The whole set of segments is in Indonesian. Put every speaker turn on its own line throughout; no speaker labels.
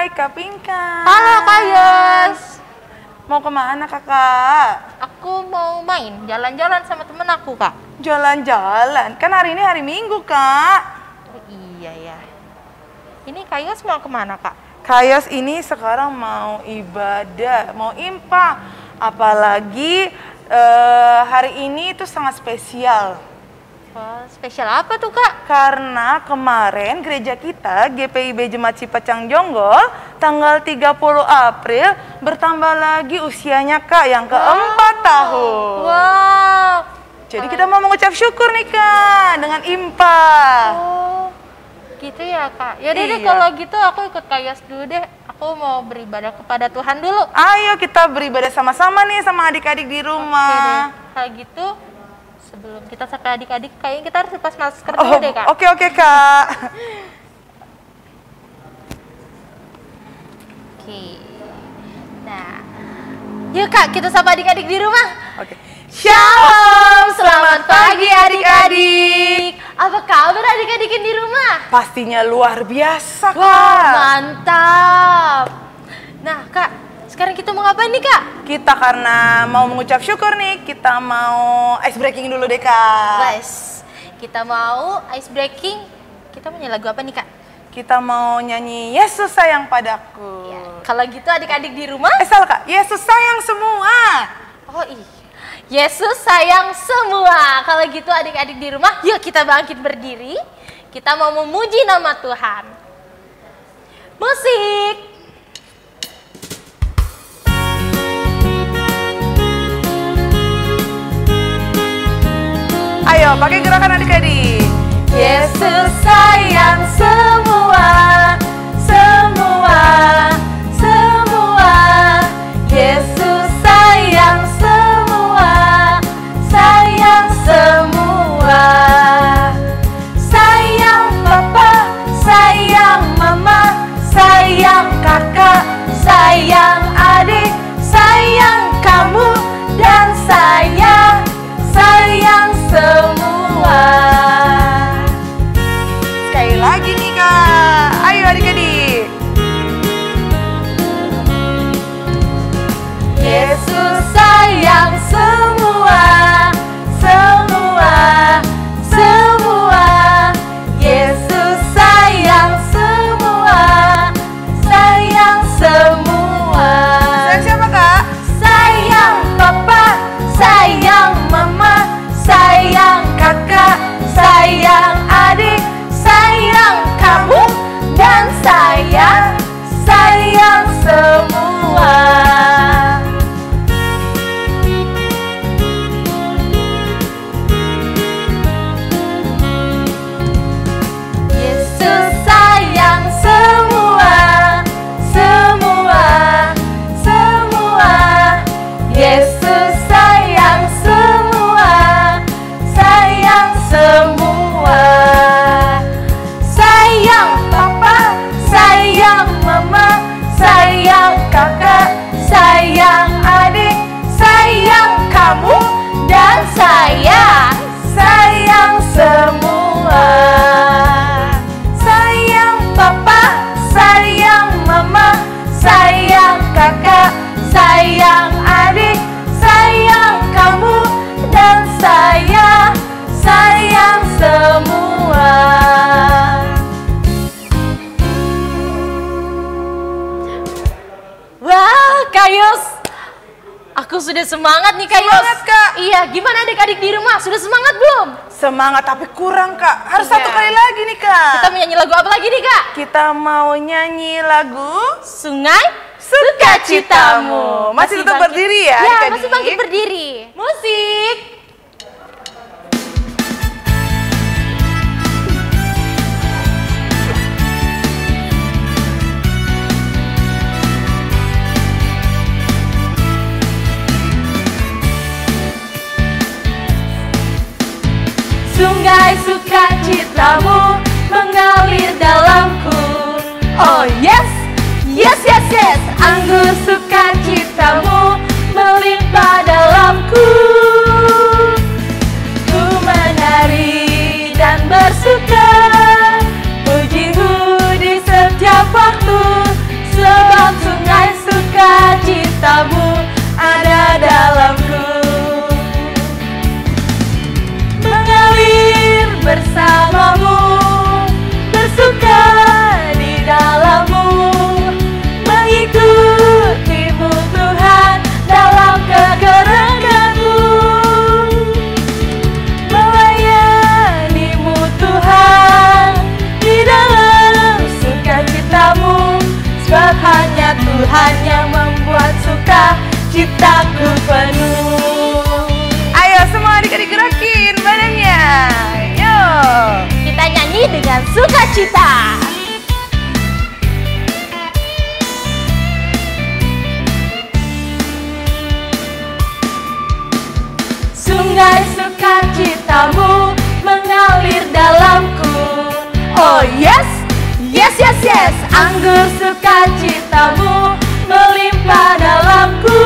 Hai Kak Pinka.
Halo Kak Yos.
Mau kemana kakak?
Aku mau main, jalan-jalan sama temen aku Kak.
Jalan-jalan? Kan hari ini hari Minggu Kak.
Oh, iya ya. Ini Kak Yos mau kemana Kak?
Kak Yos ini sekarang mau ibadah, mau impa. Apalagi hari ini itu sangat spesial.
Oh, spesial apa tuh Kak?
Karena kemarin gereja kita, GPIB Jemaat Cipacang Jonggol, tanggal 30 April bertambah lagi usianya Kak yang ke-4 tahun.
Wow.
Jadi kita mau mengucap syukur nih Kak dengan impa.
Oh, gitu ya Kak. Ya deh
Iya.
kalau gitu aku ikut Kak Yos dulu deh. Aku mau beribadah kepada Tuhan dulu.
Ayo kita beribadah sama-sama nih sama adik-adik di
Oke deh.
rumah.
Kalau gitu sebelum kita sampai adik-adik kayaknya kita harus lepas masker dulu deh Kak.
Oke Kak.
Oke. Nah, yuk Kak, kita sapa adik-adik di rumah.
Oke.
Shalom, selamat pagi adik-adik. Apa kabar adik-adik di rumah?
Pastinya luar biasa Kak.
Wah, mantap. Nah Kak, sekarang kita mau ngapain nih Kak?
Kita karena mau mengucap syukur nih, kita mau ice breaking dulu deh Kak.
Guys, kita mau ice breaking. Kita mau nyanyi lagu apa nih Kak?
Kita mau nyanyi Yesus sayang padaku.
Ya, kalau gitu adik-adik di rumah.
Salah Kak, Yesus sayang semua.
Oh iya. Yesus sayang semua. Kalau gitu adik-adik di rumah, yuk kita bangkit berdiri. Kita mau memuji nama Tuhan. Musik.
Ayo pakai gerakan adik-adik.
Yesus sayang semua, semua, semua. Yesus sayang semua, sayang semua. Sayang papa, sayang mama, sayang kakak, sayang adik, sayang kamu dan saya, sayang semua.
Sekali lagi nih Kak. Ayo adik-adik.
Yesus sayang semua, semua, semua. Yesus sayang semua, sayang semua.
Sayang siapa Kak?
Sayang papa, sayang mama, sayang kakak, sayang adik, sayang kamu dan saya, sayang semua. Yesus sayang semua, semua, semua. Yesus sayang semua, sayang semua. Sayang papa, sayang mama, sayang kakak, sayang adik, sayang kamu dan saya, sayang semua. Sayang papa, sayang mama, sayang kakak, sayang adik, sayang kamu dan saya, sayang semua. Wah, Kak Yos, aku sudah semangat nih Kak Yos.
Semangat, Kak.
Iya, gimana adik-adik di rumah? Sudah semangat belum?
Semangat tapi kurang Kak. Harus
Iya.
satu kali lagi nih Kak.
Kita mau nyanyi lagu apa lagi nih Kak?
Kita mau nyanyi lagu
Sungai
Sukacitamu. Masih tetap
bangkit.
berdiri ya,
Ya,
adik-adik?
masih bangkit berdiri. Musik. Sungai sukacitamu mengalir dalamku. Oh yes, yes, yes, yes. Anggur sukacitamu melimpah dalamku. bernyanyi dengan sukacita. Sungai sukacitamu mengalir dalamku. Oh yes, yes, yes, yes. Anggur sukacitamu melimpah dalamku.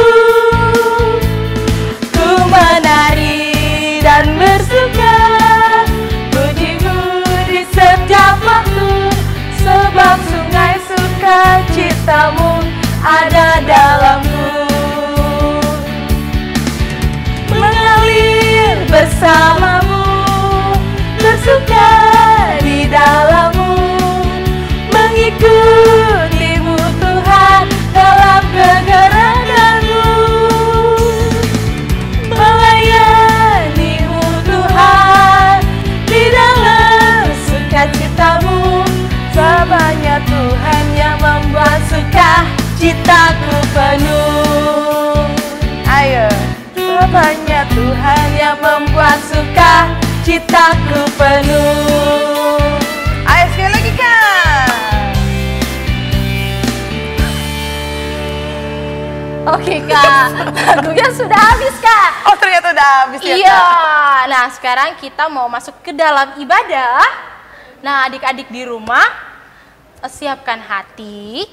Ku menari dan bersuka, pujimu di setiap waktu, sebab sungai sukacitamu ada dalamku. Mengalir bersamamu, bersuka di dalammu, mengikutimu Tuhan dalam kegerakanmu, melayanimu Tuhan di dalam sukacitamu. Sabanya Tuhan yang membuat sukacitaku penuh. Ayo, sabanya Tuhan yang membuat sukacitaku penuh.
Ayo sekali lagi Kak.
Oke Kak, lagunya sudah habis Kak.
Oh ternyata udah habis ya
Iya,
Kak.
nah sekarang kita mau masuk ke dalam ibadah. Nah adik-adik di rumah, siapkan hati.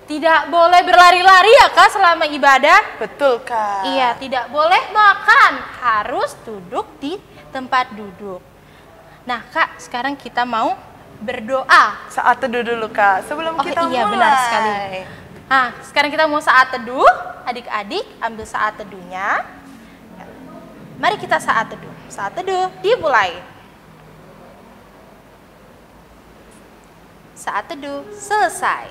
Tidak boleh berlari-lari ya Kak selama ibadah.
Betul Kak.
Iya, tidak boleh makan, harus duduk di tempat duduk. Nah Kak, sekarang kita mau berdoa.
Saat teduh dulu Kak, sebelum kita
Iya,
mulai.
benar sekali. Nah, sekarang kita mau saat teduh. Adik-adik ambil saat teduhnya. Mari kita saat teduh. Saat teduh dimulai. Saat teduh selesai.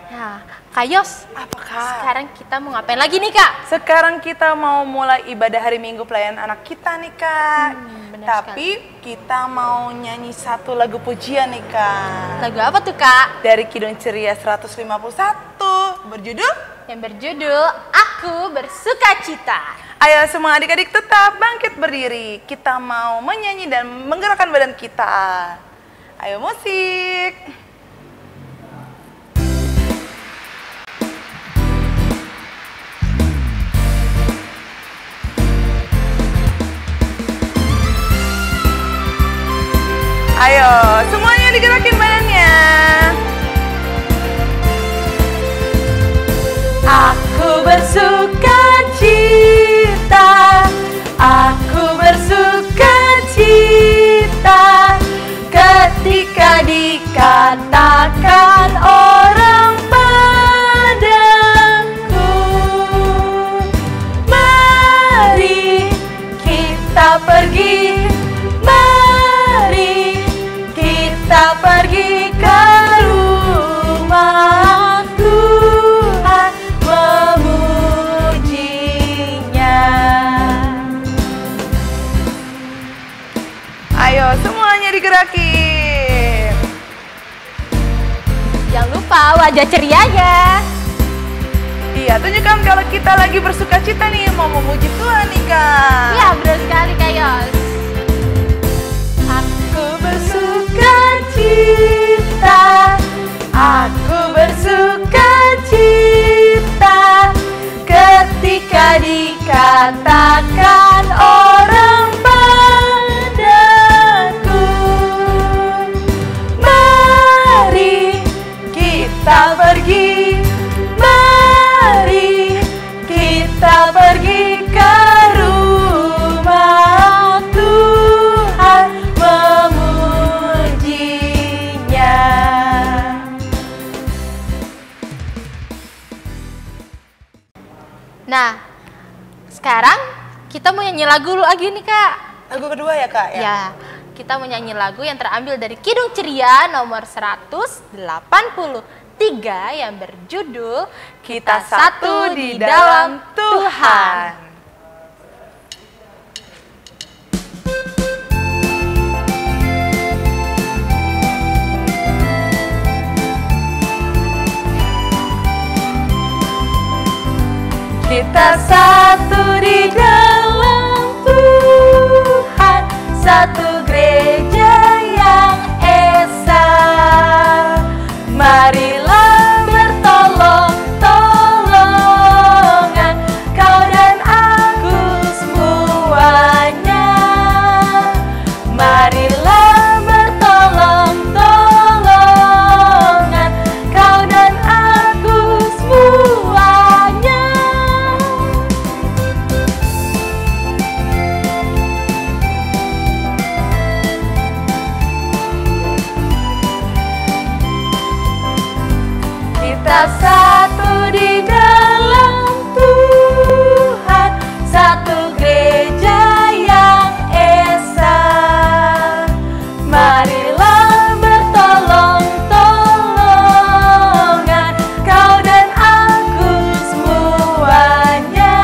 Nah, Kak Yos,
Apa Kak?
sekarang kita mau ngapain lagi nih Kak?
Sekarang kita mau mulai ibadah hari Minggu pelayanan anak kita nih Kak.
Benar
Tapi kita mau nyanyi satu lagu pujian nih Kak.
Lagu apa tuh Kak?
Dari Kidung Ceria 151 berjudul
Yang berjudul Aku Bersukacita.
Ayo semua adik-adik tetap bangkit berdiri. Kita mau menyanyi dan menggerakkan badan kita. Ayo musik. Ayo, semuanya digerakin badannya.
Aku bersukacita, aku bersukacita, ketika dikatakan orang padaku, mari kita pergi, mari kita pergi ke rumah Tuhan memujinya.
Ayo, semuanya digerakin.
Jangan lupa wajah cerianya.
Iya, tunjukkan kalau kita lagi bersukacita nih, mau memuji Tuhan nih Kak.
Iya, benar sekali Kak Yos. Aku bersukacita, aku bersukacita, ketika dikatakan orang padaku, mari kita pergi, mari kita pergi ke rumah Tuhan memujinya. Nah, sekarang kita mau nyanyi lagu lagi nih Kak.
Lagu kedua ya Kak ya?
Ya, kita mau nyanyi lagu yang terambil dari Kidung Ceria nomor 183 yang berjudul
Kita Satu di Dalam Tuhan.
Kita satu di dalam Tuhan, satu gereja Kita satu di dalam Tuhan, satu gereja yang esa. Marilah bertolong-tolongan, kau dan aku semuanya.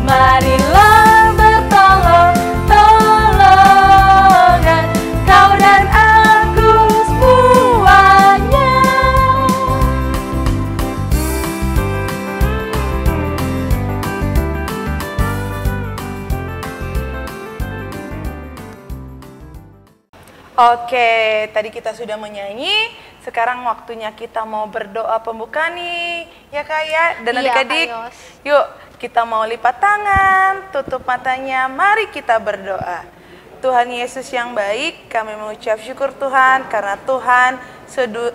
Marilah bertolong-tolongan, kau dan aku semuanya.
Oke, tadi kita sudah menyanyi. Sekarang waktunya kita mau berdoa pembuka nih, ya Kak ya. Dan
Iya,
adik-adik,
Kak Yos.
yuk kita mau lipat tangan, tutup matanya, mari kita berdoa. Tuhan Yesus yang baik, kami mengucap syukur Tuhan karena Tuhan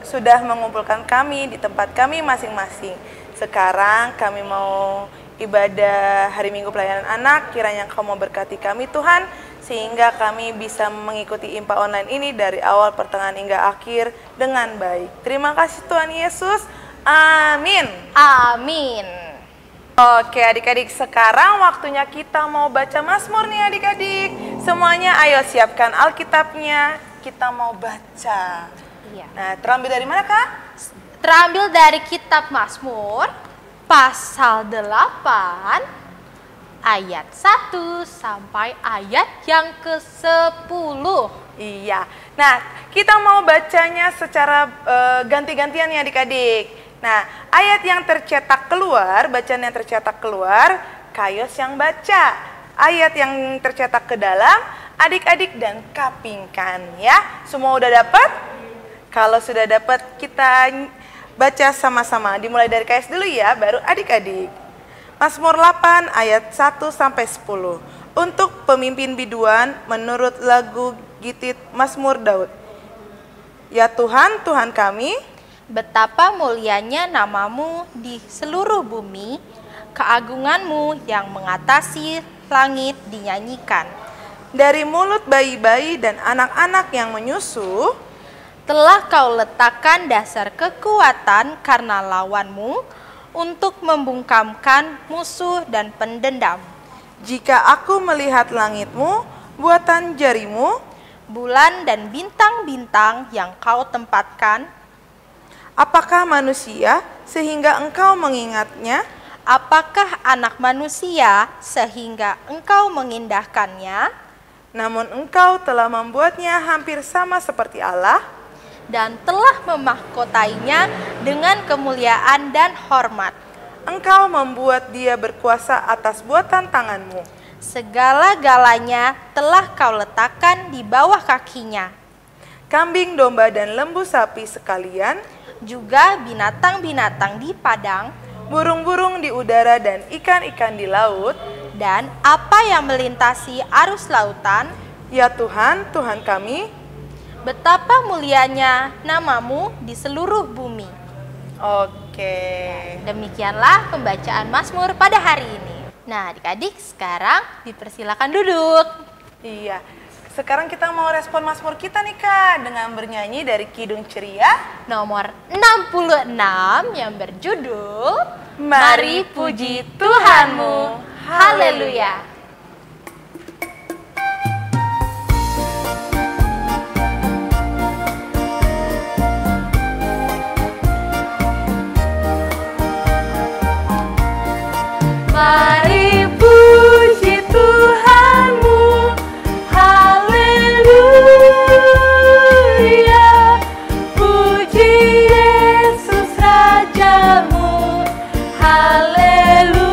sudah mengumpulkan kami di tempat kami masing-masing. Sekarang kami mau ibadah hari Minggu Pelayanan Anak, kiranya Kau mau berkati kami Tuhan, sehingga kami bisa mengikuti IMPA online ini dari awal, pertengahan, hingga akhir dengan baik. Terima kasih Tuhan Yesus, amin.
Amin.
Oke adik-adik, sekarang waktunya kita mau baca Mazmur nih adik-adik. Semuanya ayo siapkan Alkitabnya, kita mau baca.
Iya.
Nah, terambil dari mana Kak?
Terambil dari kitab Mazmur pasal 8 ayat 1 sampai ayat yang ke-10.
Iya. Nah, kita mau bacanya secara ganti-gantian ya adik-adik. Nah, ayat yang tercetak keluar, bacaan yang tercetak keluar, Kayos yang baca. Ayat yang tercetak ke dalam, adik-adik dan kapingkan ya. Semua udah dapat? Kalau sudah dapat, kita baca sama-sama. Dimulai dari Kayos dulu ya, baru adik-adik. Mazmur 8 ayat 1 sampai 10. Untuk pemimpin biduan menurut lagu Gitit Mazmur Daud. Ya Tuhan, Tuhan kami,
Betapa mulianya namamu di seluruh bumi, keagunganmu yang mengatasi langit dinyanyikan.
dari mulut bayi-bayi dan anak-anak yang menyusu,
Telah kau letakkan dasar kekuatan karena lawanmu, untuk membungkamkan musuh dan pendendam.
jika aku melihat langitmu, buatan jarimu,
Bulan dan bintang-bintang yang kau tempatkan,
apakah manusia sehingga engkau mengingatnya?
apakah anak manusia sehingga engkau mengindahkannya?
Namun engkau telah membuatnya hampir sama seperti Allah,
Dan telah memahkotainya dengan kemuliaan dan hormat.
engkau membuat dia berkuasa atas buatan tanganmu.
Segala-galanya telah kau letakkan di bawah kakinya.
Kambing, domba, dan lembu sapi sekalian,
Juga binatang-binatang di padang,
burung-burung di udara, dan ikan-ikan di laut.
dan apa yang melintasi arus lautan.
Ya Tuhan, Tuhan kami.
Betapa mulianya namamu di seluruh bumi.
Oke.
Demikianlah pembacaan Mazmur pada hari ini. Nah, adik-adik sekarang dipersilakan duduk.
Iya. Sekarang kita mau respon Mazmur kita nih Kak, dengan bernyanyi dari Kidung Ceria
Nomor 66 yang berjudul
Mari Puji Tuhanmu.
Haleluya. Mari puji Tuhanmu, haleluya. Puji Yesus Rajamu, haleluya.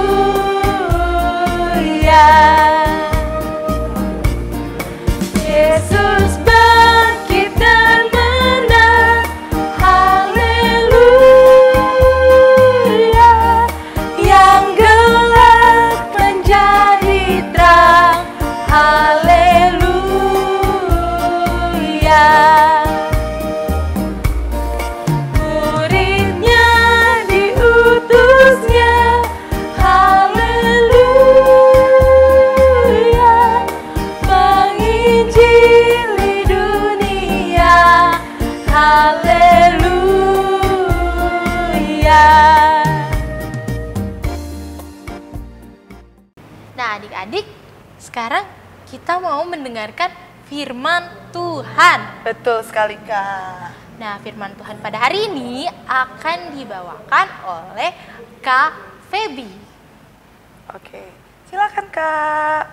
Yesus bangkit dan menang, haleluya. Yang gelap menjadi terang, haleluya. Muridnya diutusnya, haleluya. Menginjili dunia, haleluya. kita mau mendengarkan firman Tuhan.
Betul sekali, Kak.
Nah, firman Tuhan pada hari ini akan dibawakan oleh Kak Feby.
Oke, silakan, Kak.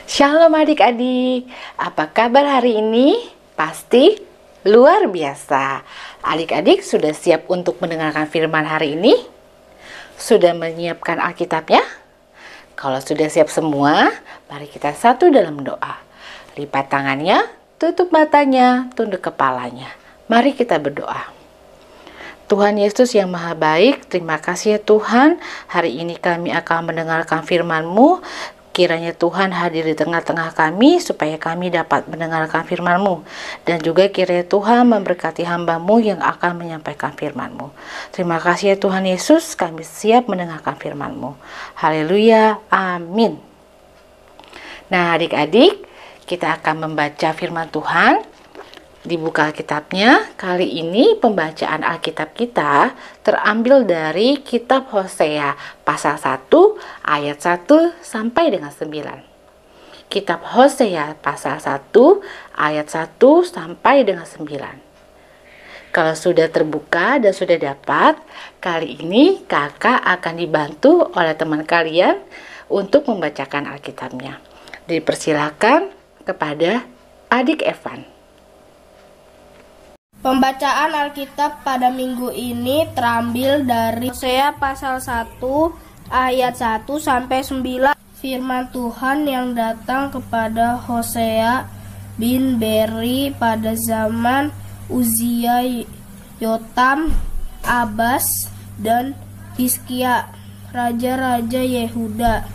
Shalom adik-adik, apa kabar hari ini? Pasti luar biasa. Adik-adik sudah siap untuk mendengarkan firman hari ini? Sudah menyiapkan Alkitabnya? Kalau sudah siap semua, mari kita satu dalam doa. Lipat tangannya, tutup matanya, tunduk kepalanya. Mari kita berdoa. Tuhan Yesus yang Maha Baik, terima kasih ya Tuhan. Hari ini kami akan mendengarkan firman-Mu. Kiranya Tuhan hadir di tengah-tengah kami supaya kami dapat mendengarkan firman-Mu. Dan juga kiranya Tuhan memberkati hamba-Mu yang akan menyampaikan firman-Mu. Terima kasih ya Tuhan Yesus, kami siap mendengarkan firman-Mu. Haleluya, amin. Nah adik-adik, kita akan membaca firman Tuhan. Dibuka Alkitabnya. Kali ini pembacaan Alkitab kita terambil dari kitab Hosea pasal 1 ayat 1 sampai dengan 9. Kitab Hosea pasal 1 ayat 1 sampai dengan 9. Kalau sudah terbuka dan sudah dapat, kali ini kakak akan dibantu oleh teman kalian untuk membacakan Alkitabnya. Dipersilakan kepada adik Evan.
Pembacaan Alkitab pada minggu ini terambil dari Hosea pasal 1 ayat 1 sampai 9. Firman Tuhan yang datang kepada Hosea bin Beri pada zaman Uzia, Yotam, Abas, dan Hizkia, raja-raja Yehuda.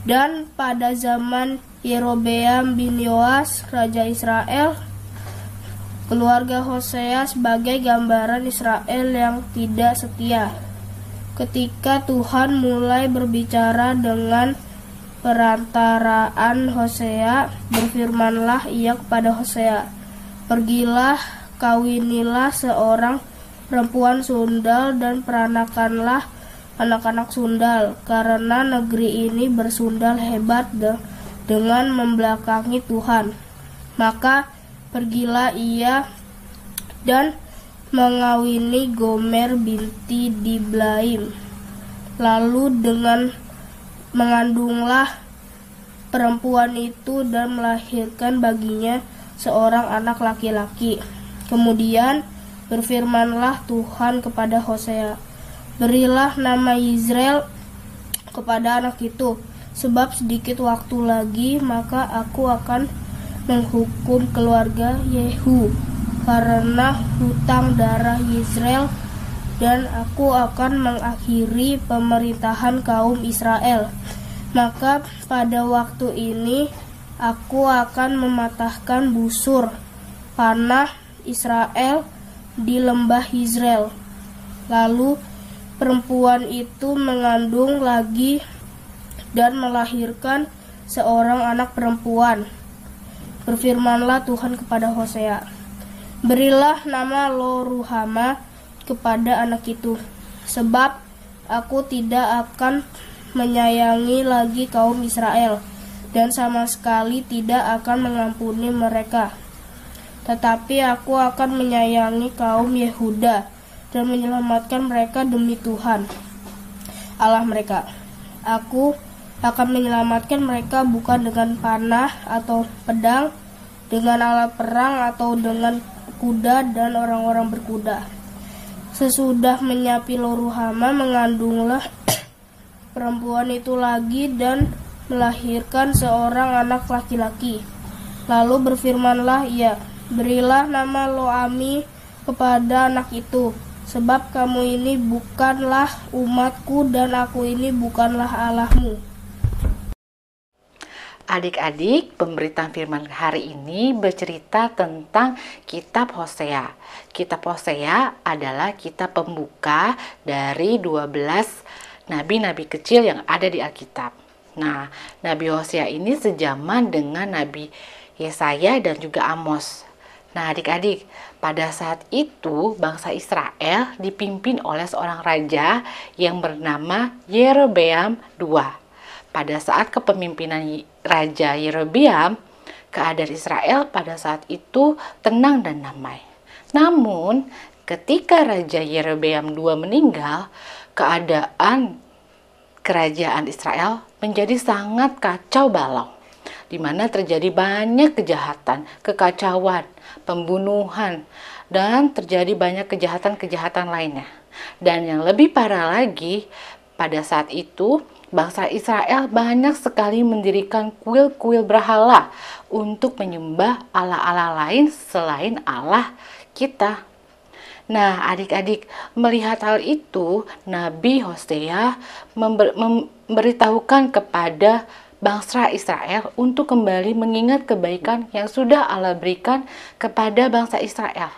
Dan pada zaman Yerobeam bin Yoas, raja Israel, keluarga Hosea sebagai gambaran Israel yang tidak setia. Ketika Tuhan mulai berbicara dengan perantaraan Hosea, berfirmanlah ia kepada Hosea, "Pergilah, kawinilah seorang perempuan sundal dan peranakanlah anak-anak sundal, karena negeri ini bersundal hebat dengan membelakangi Tuhan." Maka pergilah ia dan mengawini Gomer binti Diblaim. Lalu mengandunglah perempuan itu dan melahirkan baginya seorang anak laki-laki. Kemudian berfirmanlah Tuhan kepada Hosea, "Berilah nama Yizreel kepada anak itu, sebab sedikit waktu lagi maka aku akan menghukum keluarga Yehu karena hutang darah Yizreel, dan aku akan mengakhiri pemerintahan kaum Israel. Maka pada waktu ini aku akan mematahkan busur panah Israel di lembah Yizreel." Lalu perempuan itu mengandung lagi dan melahirkan seorang anak perempuan. Berfirmanlah Tuhan kepada Hosea, "Berilah nama Lo-ruhama kepada anak itu, sebab aku tidak akan menyayangi lagi kaum Israel, dan sama sekali tidak akan mengampuni mereka. Tetapi aku akan menyayangi kaum Yehuda dan menyelamatkan mereka demi Tuhan Allah mereka. Aku akan menyelamatkan mereka bukan dengan panah atau pedang, dengan alat perang atau dengan kuda dan orang-orang berkuda." Sesudah menyapi Lo-ruhama, mengandunglah perempuan itu lagi dan melahirkan seorang anak laki-laki. Lalu berfirmanlah ia, "Berilah nama Lo-ami kepada anak itu, sebab kamu ini bukanlah umatku dan aku ini bukanlah Allahmu."
Adik-adik, pemberitaan firman hari ini bercerita tentang kitab Hosea. Kitab Hosea adalah kitab pembuka dari 12 nabi-nabi kecil yang ada di Alkitab. Nah, Nabi Hosea ini sejaman dengan Nabi Yesaya dan juga Amos. Nah, adik-adik, pada saat itu bangsa Israel dipimpin oleh seorang raja yang bernama Yerobeam II. pada saat kepemimpinan Raja Yerobeam, keadaan Israel pada saat itu tenang dan damai. Namun, ketika Raja Yerobeam II meninggal, keadaan kerajaan Israel menjadi sangat kacau balau, di mana terjadi banyak kejahatan, kekacauan, pembunuhan, dan terjadi banyak kejahatan-kejahatan lainnya. Dan yang lebih parah lagi, pada saat itu bangsa Israel banyak sekali mendirikan kuil-kuil berhala untuk menyembah allah-allah lain selain Allah kita. Nah, adik-adik, melihat hal itu, Nabi Hosea memberitahukan kepada bangsa Israel untuk kembali mengingat kebaikan yang sudah Allah berikan kepada bangsa Israel.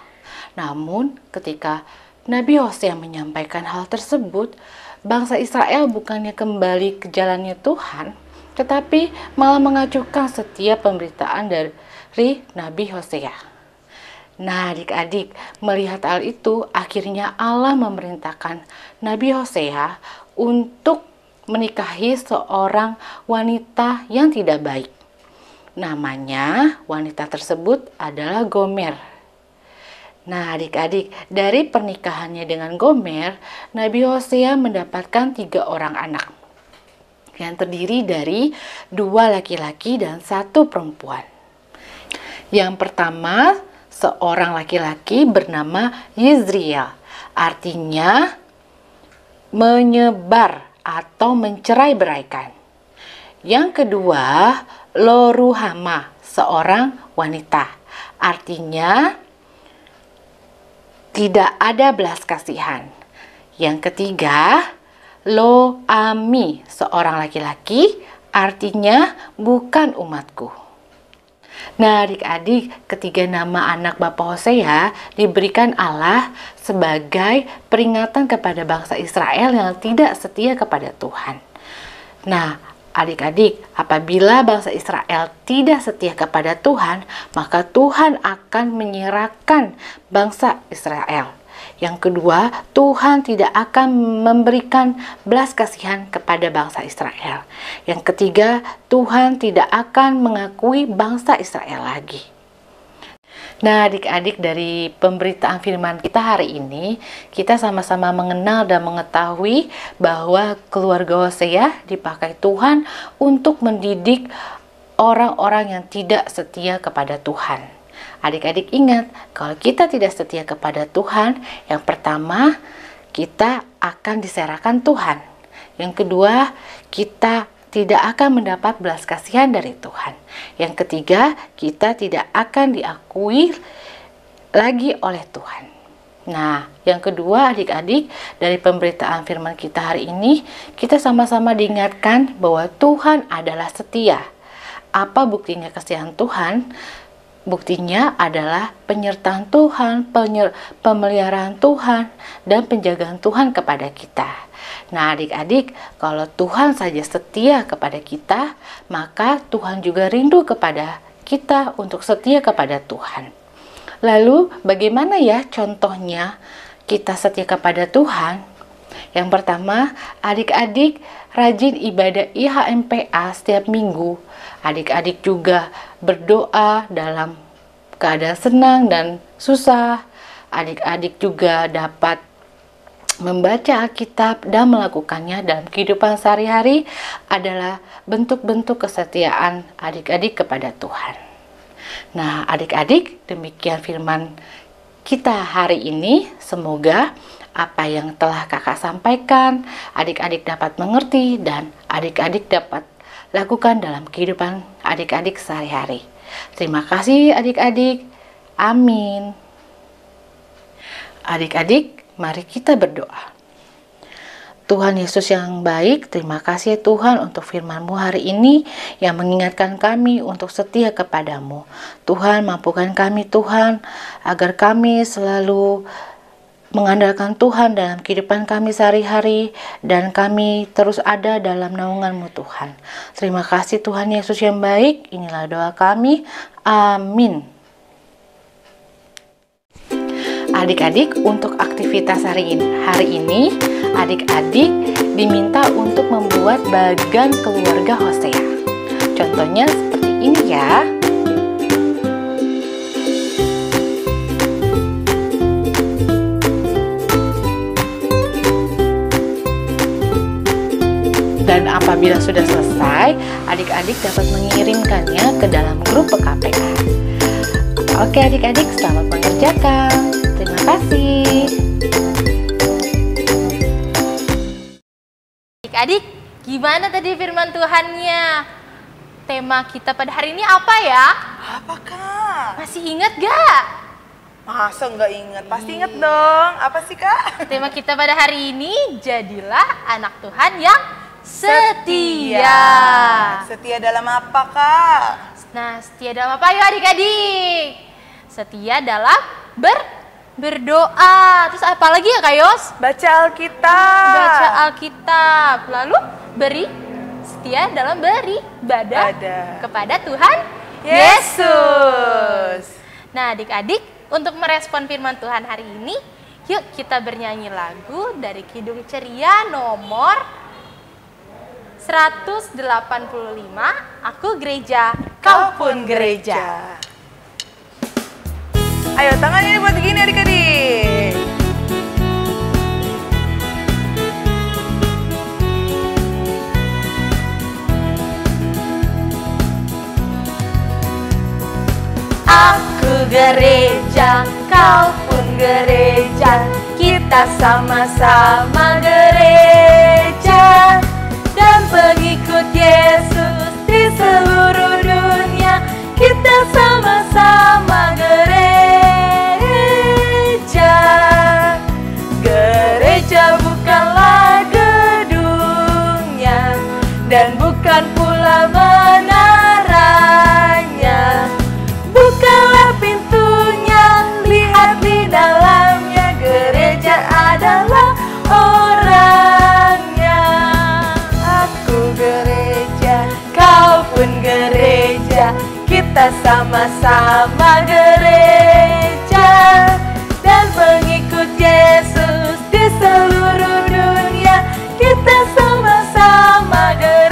Namun, ketika Nabi Hosea menyampaikan hal tersebut, bangsa Israel bukannya kembali ke jalannya Tuhan, tetapi malah mengacuhkan setiap pemberitaan dari Nabi Hosea. Nah, adik-adik, melihat hal itu, akhirnya Allah memerintahkan Nabi Hosea untuk menikahi seorang wanita yang tidak baik. Namanya wanita tersebut adalah Gomer. Nah, adik-adik, dari pernikahannya dengan Gomer, Nabi Hosea mendapatkan 3 orang anak yang terdiri dari 2 laki-laki dan 1 perempuan. Yang pertama, seorang laki-laki bernama Yezriel, artinya menyebar atau mencerai-beraikan. Yang kedua, Loruhama, seorang wanita, artinya tidak ada belas kasihan. Yang ketiga, Lo-ami, seorang laki-laki, artinya bukan umatku. Nah, adik-adik, ketiga nama anak Bapak Hosea diberikan Allah sebagai peringatan kepada bangsa Israel yang tidak setia kepada Tuhan. Nah, adik-adik, apabila bangsa Israel tidak setia kepada Tuhan, maka Tuhan akan menyerahkan bangsa Israel. Yang kedua, Tuhan tidak akan memberikan belas kasihan kepada bangsa Israel. Yang ketiga, Tuhan tidak akan mengakui bangsa Israel lagi. Nah, adik-adik, dari pemberitaan firman kita hari ini, kita sama-sama mengenal dan mengetahui bahwa keluarga Hosea dipakai Tuhan untuk mendidik orang-orang yang tidak setia kepada Tuhan. Adik-adik ingat, kalau kita tidak setia kepada Tuhan, yang pertama, kita akan diserahkan Tuhan. Yang kedua, kita tidak akan mendapat belas kasihan dari Tuhan. Yang ketiga, kita tidak akan diakui lagi oleh Tuhan. Nah, yang kedua, adik-adik, dari pemberitaan firman kita hari ini, kita sama-sama diingatkan bahwa Tuhan adalah setia. Apa buktinya kasihan Tuhan? Buktinya adalah penyertaan Tuhan, pemeliharaan Tuhan, dan penjagaan Tuhan kepada kita. Nah, adik-adik, kalau Tuhan saja setia kepada kita, maka Tuhan juga rindu kepada kita untuk setia kepada Tuhan. Lalu, bagaimana ya contohnya kita setia kepada Tuhan? Yang pertama, adik-adik rajin ibadah IHMPA setiap minggu. Adik-adik juga berdoa dalam keadaan senang dan susah. Adik-adik juga dapat membaca Alkitab dan melakukannya dalam kehidupan sehari-hari adalah bentuk-bentuk kesetiaan adik-adik kepada Tuhan. Nah, adik-adik, demikian firman kita hari ini. Semoga apa yang telah kakak sampaikan, adik-adik dapat mengerti dan adik-adik dapat lakukan dalam kehidupan adik-adik sehari-hari. Terima kasih adik-adik. Amin. Adik-adik, mari kita berdoa. Tuhan Yesus yang baik, terima kasih Tuhan untuk firman-Mu hari ini yang mengingatkan kami untuk setia kepadamu. Tuhan, mampukan kami Tuhan, agar kami selalu mengandalkan Tuhan dalam kehidupan kami sehari-hari dan kami terus ada dalam naungan-Mu Tuhan. Terima kasih Tuhan Yesus yang baik, inilah doa kami. Amin. Adik-adik, untuk aktivitas hari ini adik-adik diminta untuk membuat bagan keluarga Hosea. Contohnya seperti ini ya. Dan apabila sudah selesai, adik-adik dapat mengirimkannya ke dalam grup PKPK. Oke adik-adik, selamat mengerjakan. Terima kasih.
Adik-adik, gimana tadi firman Tuhannya? Tema kita pada hari ini apa ya?
Apa Kak?
Masih ingat gak?
Masa nggak inget? Pasti inget dong. Apa sih Kak?
Tema kita pada hari ini, jadilah anak Tuhan yang setia.
Setia dalam apa Kak?
Nah, setia dalam apa ya adik-adik? Setia dalam berdoa. Terus apa lagi ya Kak Yos?
Baca Alkitab.
Baca Alkitab. Lalu setia dalam beribadah kepada Tuhan
Yesus.
Nah adik-adik, untuk merespon firman Tuhan hari ini, yuk kita bernyanyi lagu dari Kidung Ceria nomor 185, Aku Gereja, Kau Pun Gereja.
Ayo tangannya dibuat begini adik-adik.
Aku gereja, kau pun gereja, kita sama-sama gereja, dan pengikut Yesus di seluruh dunia, kita sama-sama gereja. Gereja bukanlah gedungnya, dan bukan pula menaranya. Bukalah pintunya, lihat di dalamnya, gereja adalah orangnya. Aku gereja, kau pun gereja, kita sama-sama gereja, dan pengikut Yesus di seluruh dunia, kita sama-sama gereja.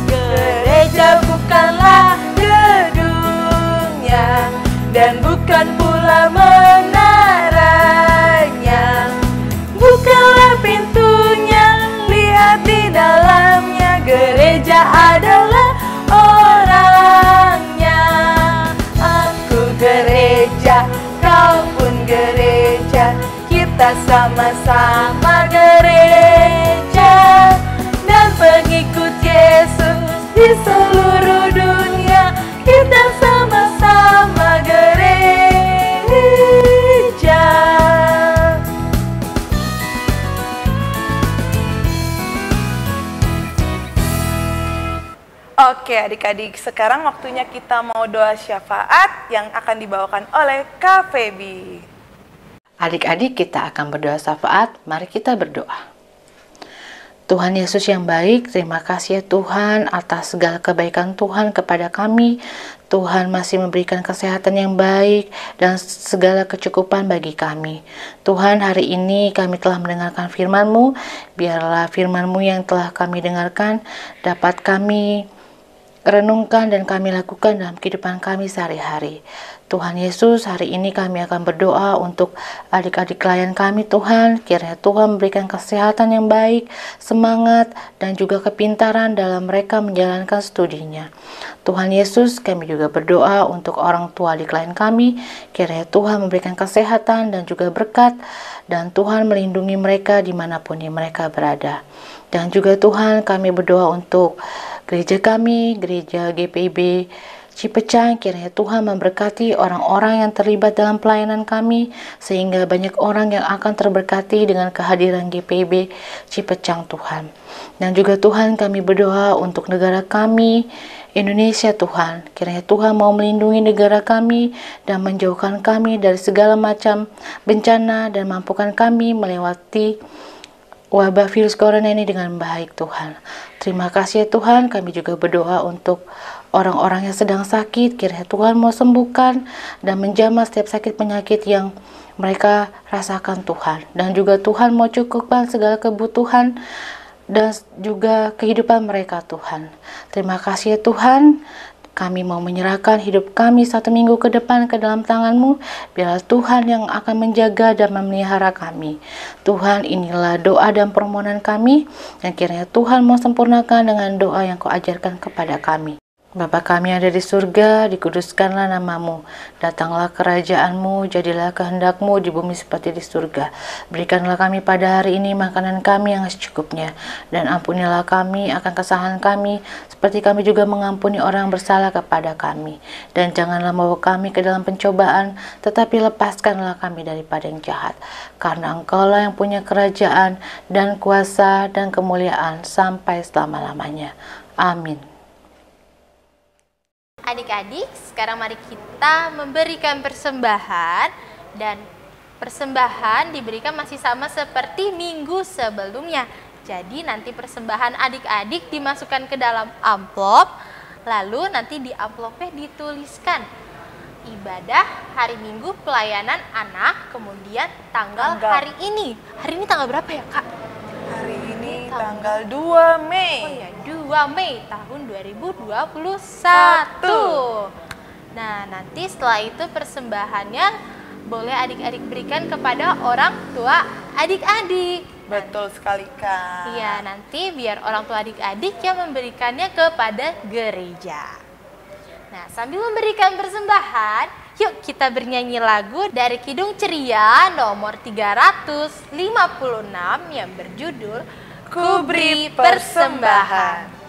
Gereja bukanlah gedungnya, dan bukan pula menaranya. Bukalah pintunya, lihat di dalamnya, gereja adalah orangnya. Aku gereja, kau pun gereja, kita sama-sama gereja, dan pengikut Yesus di seluruh dunia, kita sama-sama gereja.
Oke adik-adik, sekarang waktunya kita mau doa syafaat yang akan dibawakan oleh Kak Feby.
Adik-adik, kita akan berdoa syafaat. Mari kita berdoa. Tuhan Yesus yang baik, terima kasih ya Tuhan atas segala kebaikan Tuhan kepada kami. Tuhan masih memberikan kesehatan yang baik dan segala kecukupan bagi kami. Tuhan, hari ini kami telah mendengarkan firman-Mu. Biarlah firman-Mu yang telah kami dengarkan dapat kami renungkan dan kami lakukan dalam kehidupan kami sehari-hari. Tuhan Yesus, hari ini kami akan berdoa untuk adik-adik klien kami Tuhan. Kiranya Tuhan memberikan kesehatan yang baik, semangat, dan juga kepintaran dalam mereka menjalankan studinya. Tuhan Yesus, kami juga berdoa untuk orang tua adik klien kami. Kiranya Tuhan memberikan kesehatan dan juga berkat, dan Tuhan melindungi mereka dimanapun mereka berada. Dan juga Tuhan, kami berdoa untuk gereja kami, gereja GPIB Cipecang. Kiranya Tuhan memberkati orang-orang yang terlibat dalam pelayanan kami, sehingga banyak orang yang akan terberkati dengan kehadiran GPIB Cipecang Tuhan. Dan juga Tuhan, kami berdoa untuk negara kami, Indonesia Tuhan. Kiranya Tuhan mau melindungi negara kami dan menjauhkan kami dari segala macam bencana, dan mampukan kami melewati wabah virus corona ini dengan baik Tuhan. Terima kasih ya Tuhan. Kami juga berdoa untuk orang-orang yang sedang sakit, kiranya Tuhan mau sembuhkan dan menjamah setiap sakit penyakit yang mereka rasakan Tuhan. Dan juga Tuhan mau cukupkan segala kebutuhan dan juga kehidupan mereka Tuhan. Terima kasih ya Tuhan. Kami mau menyerahkan hidup kami 1 minggu ke depan ke dalam tangan-Mu. Biarlah Tuhan yang akan menjaga dan memelihara kami. Tuhan, inilah doa dan permohonan kami, yang kiranya Tuhan mau sempurnakan dengan doa yang Kau ajarkan kepada kami. Bapa kami yang ada di surga, dikuduskanlah nama-Mu. Datanglah kerajaan-Mu, jadilah kehendak-Mu di bumi seperti di surga. Berikanlah kami pada hari ini makanan kami yang secukupnya. Dan ampunilah kami akan kesalahan kami, seperti kami juga mengampuni orang yang bersalah kepada kami. Dan janganlah membawa kami ke dalam pencobaan, tetapi lepaskanlah kami daripada yang jahat. Karena Engkaulah yang punya kerajaan dan kuasa dan kemuliaan sampai selama-lamanya. Amin.
Adik-adik, sekarang mari kita memberikan persembahan, dan persembahan diberikan masih sama seperti minggu sebelumnya. Jadi nanti persembahan adik-adik dimasukkan ke dalam amplop, lalu nanti di amplopnya dituliskan ibadah hari Minggu pelayanan anak, kemudian tanggal hari ini. Hari ini tanggal berapa ya, Kak?
Hari ini tanggal 2 Mei.
Oh ya, 2 Mei tahun 2021. Nah, nanti setelah itu persembahannya boleh adik-adik berikan kepada orang tua adik-adik.
Betul sekali, Kak.
Iya, nanti biar orang tua adik-adik yang memberikannya kepada gereja. Nah, sambil memberikan persembahan, yuk kita bernyanyi lagu dari Kidung Ceria nomor 356 yang berjudul Ku Beri Persembahan.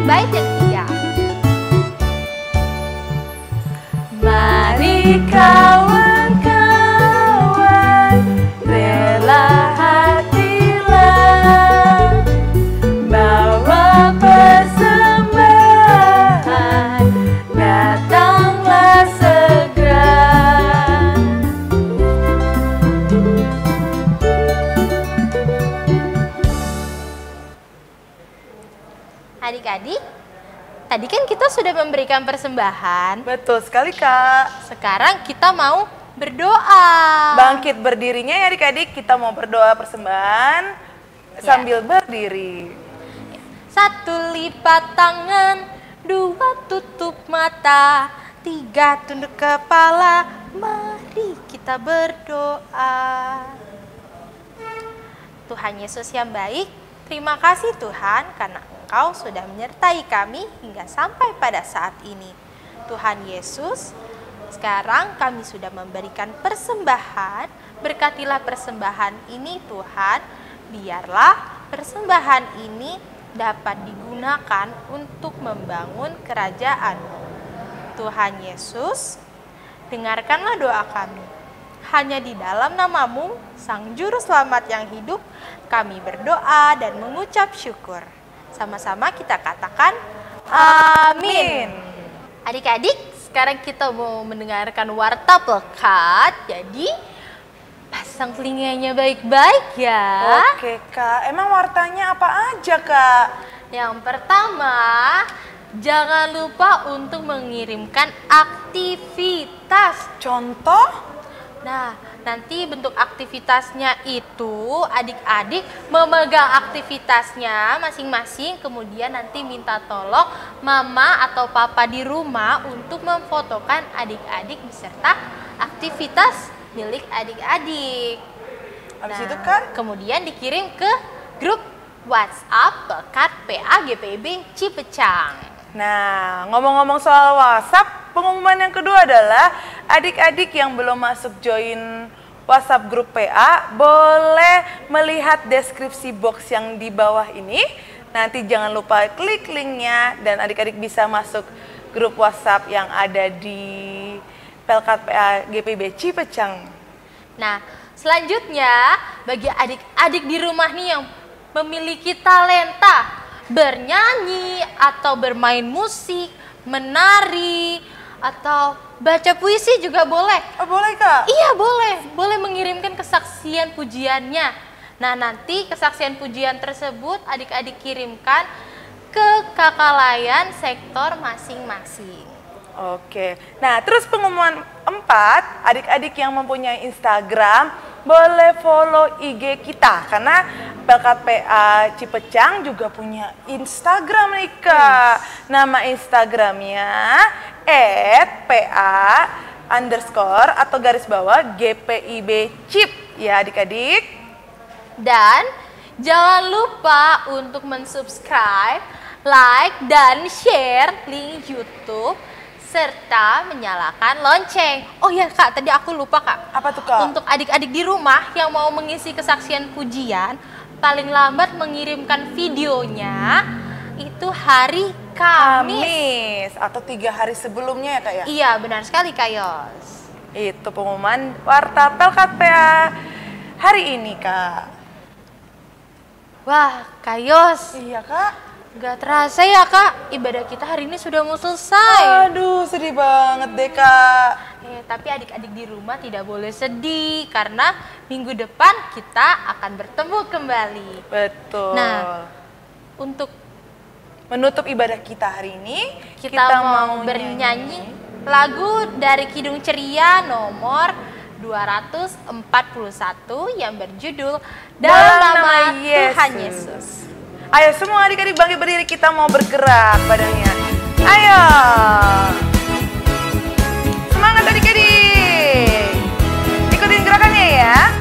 Bait yang ketiga. Mari kawan-kawan, rela hatilah, bawa persembahan, datanglah segera. Adik-adik, tadi kan kita sudah memberikan persembahan.
Betul sekali, Kak.
Sekarang kita mau berdoa.
Bangkit berdirinya ya adik-adik, kita mau berdoa persembahan sambil berdiri.
1 lipat tangan, 2 tutup mata, 3 tunduk kepala, mari kita berdoa. Tuhan Yesus yang baik, terima kasih Tuhan karena Engkau sudah menyertai kami hingga sampai pada saat ini. Tuhan Yesus, sekarang kami sudah memberikan persembahan, berkatilah persembahan ini Tuhan, biarlah persembahan ini dapat digunakan untuk membangun kerajaan-Mu. Tuhan Yesus, dengarkanlah doa kami. Hanya di dalam nama-Mu, Sang Juru Selamat yang hidup, kami berdoa dan mengucap syukur. Sama-sama kita katakan amin. Adik-adik, sekarang kita mau mendengarkan warta Pekat. Jadi pasang telinganya baik-baik ya.
Oke, Kak. Emang wartanya apa aja, Kak?
Yang pertama, jangan lupa untuk mengirimkan aktivitas.
Contoh?
Nah, nanti bentuk aktivitasnya itu adik-adik memegang aktivitasnya masing-masing, kemudian nanti minta tolong mama atau papa di rumah untuk memfotokan adik-adik beserta aktivitas milik adik-adik.
Habis itu Kak?
Kemudian dikirim ke grup WhatsApp Pekat PA GPIB Cipecang.
Nah, ngomong-ngomong soal WhatsApp, pengumuman yang kedua adalah adik-adik yang belum masuk join WhatsApp grup PA boleh melihat deskripsi box yang di bawah ini. Nanti jangan lupa klik linknya dan adik-adik bisa masuk grup WhatsApp yang ada di Pelkat PA GPIB Cipecang.
Nah, selanjutnya bagi adik-adik di rumah nih yang memiliki talenta bernyanyi atau bermain musik, menari, atau baca puisi juga boleh.
Oh, boleh Kak?
Iya boleh, boleh mengirimkan kesaksian pujiannya. Nah nanti kesaksian pujian tersebut adik-adik kirimkan ke kakak layan sektor masing-masing.
Oke, nah terus pengumuman 4, adik-adik yang mempunyai Instagram boleh follow IG kita karena Pelkat PA Cipecang juga punya Instagram nih Kak. Nama Instagramnya @PA_GPIB_CIP ya adik-adik.
Dan jangan lupa untuk mensubscribe, like, dan share link YouTube serta menyalakan lonceng. Oh ya Kak, tadi aku lupa Kak.
Apa tuh Kak?
Untuk adik-adik di rumah yang mau mengisi kesaksian pujian, paling lambat mengirimkan videonya itu hari Kamis.
Atau 3 hari sebelumnya ya Kak ya?
Iya benar sekali Kak Yos.
Itu pengumuman Warta Pelkat PA hari ini Kak.
Wah Kak Yos,
Iya Kak.
gak terasa ya Kak, ibadah kita hari ini sudah mau selesai.
Aduh sedih banget deh Kak.
Tapi adik-adik di rumah tidak boleh sedih karena minggu depan kita akan bertemu kembali.
Betul.
Nah, untuk
menutup ibadah kita hari ini,
kita mau bernyanyi lagu dari Kidung Ceria nomor 241 yang berjudul Dalam Nama Tuhan Yesus.
Ayo semua adik-adik bangkit berdiri, kita mau bergerak badannya. Ayo. Semangat adik-adik. Ikutin gerakannya ya.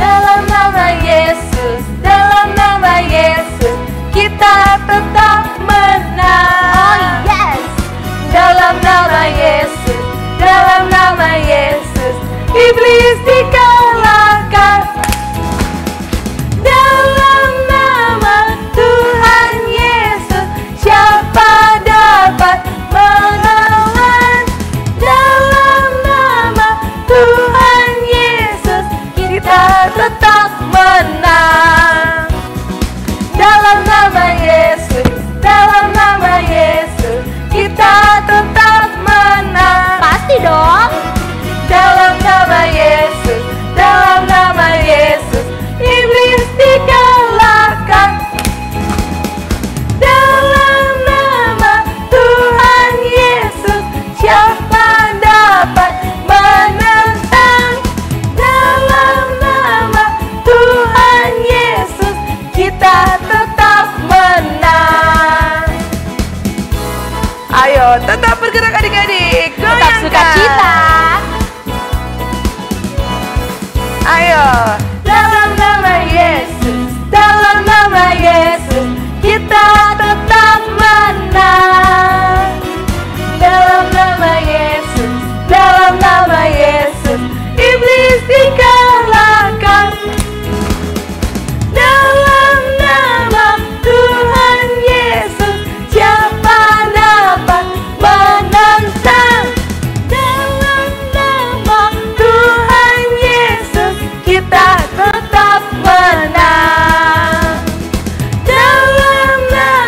Dalam nama Yesus, dalam nama Yesus, kita tetap menang. Oh yes. Dalam nama Yesus, dalam nama Yesus, iblis dikalahkan. Dalam nama Tuhan Yesus, siapa dapat melawan? Dalam nama Tuhan Yesus, kita tetap menang. Dalam nama Yesus, dalam nama Yesus, kita tetap menang. Pasti dong. Dalam nama Yesus, dalam nama Yesus, iblis dikalahkan. Dalam nama Tuhan Yesus, siapa dapat menentang? Dalam nama Tuhan Yesus, kita tetap menang.
Ayo tetap bergerak adik-adik.
Tetap
Goyangkan.
sukacita.
Ayo.
Dalam nama Yesus, dalam nama Yesus, kita tetap menang. Dalam nama Yesus, dalam nama Yesus, iblis dikalahkan. Dalam nama Tuhan Yesus, siapa dapat menentang? Dalam nama Tuhan Yesus, kita tetap menang. Dalam nama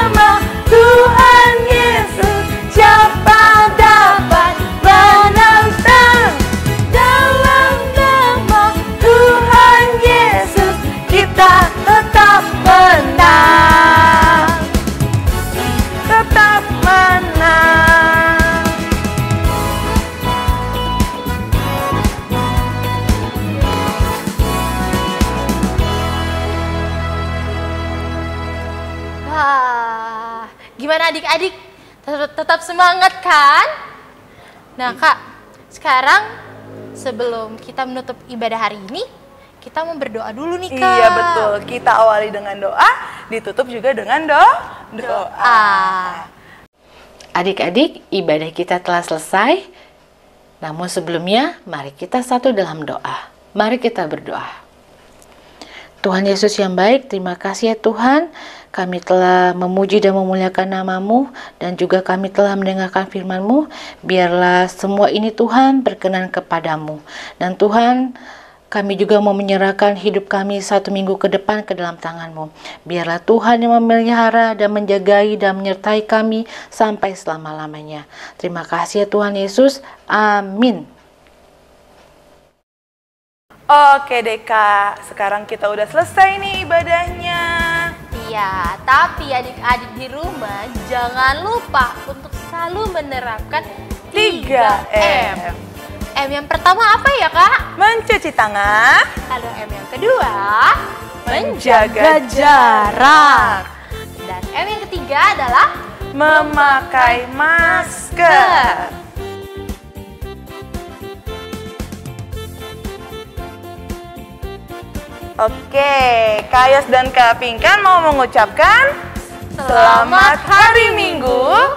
adik-adik? Tetap semangat kan? Nah Kak, sekarang sebelum kita menutup ibadah hari ini, kita mau berdoa dulu nih Kak.
Iya betul, kita awali dengan doa, ditutup juga dengan doa.
Adik-adik, ibadah kita telah selesai. Namun sebelumnya, mari kita satu dalam doa. Mari kita berdoa. Tuhan Yesus yang baik, terima kasih ya Tuhan. Kami telah memuji dan memuliakan nama-Mu, dan juga kami telah mendengarkan firman-Mu. Biarlah semua ini Tuhan berkenan kepadamu. Dan Tuhan, kami juga mau menyerahkan hidup kami 1 minggu ke depan ke dalam tangan-Mu. Biarlah Tuhan yang memelihara dan menjagai dan menyertai kami sampai selama-lamanya. Terima kasih ya Tuhan Yesus. Amin.
Oke deh Kak, sekarang kita udah selesai nih ibadahnya.
Iya, tapi adik-adik di rumah jangan lupa untuk selalu menerapkan 3M. M yang pertama apa ya Kak?
Mencuci tangan.
Lalu M yang kedua,
Menjaga jarak.
Dan M yang ketiga adalah
Memakai masker. Oke, Kak Yos dan Kak Pinkan mau mengucapkan Selamat Hari Minggu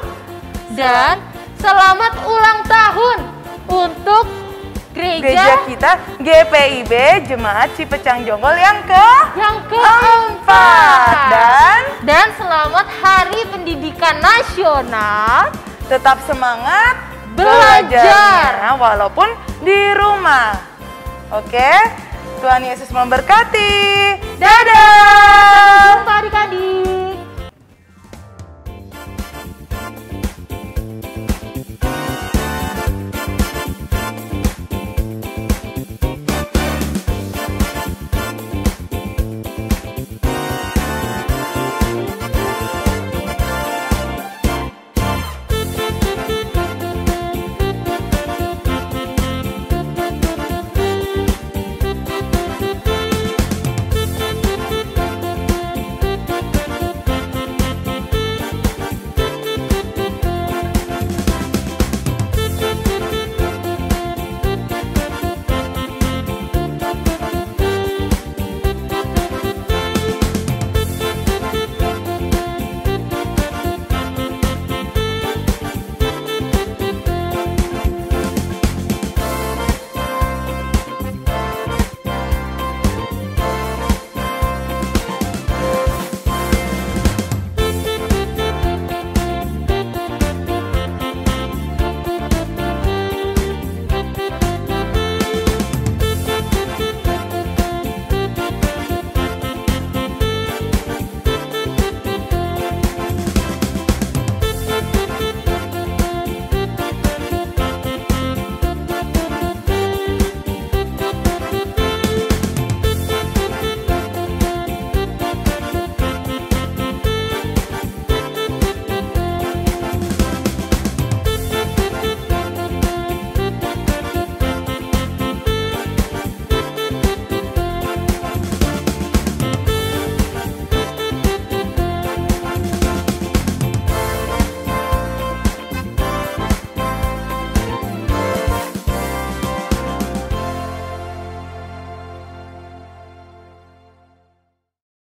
dan selamat ulang tahun untuk
gereja kita GPIB Jemaat Cipecang Jonggol yang keempat.
Dan selamat Hari Pendidikan Nasional.
Tetap semangat
Belajar.
belajarnya walaupun di rumah. Oke, Tuhan Yesus memberkati. Dadah.
Jumpa adik-adik.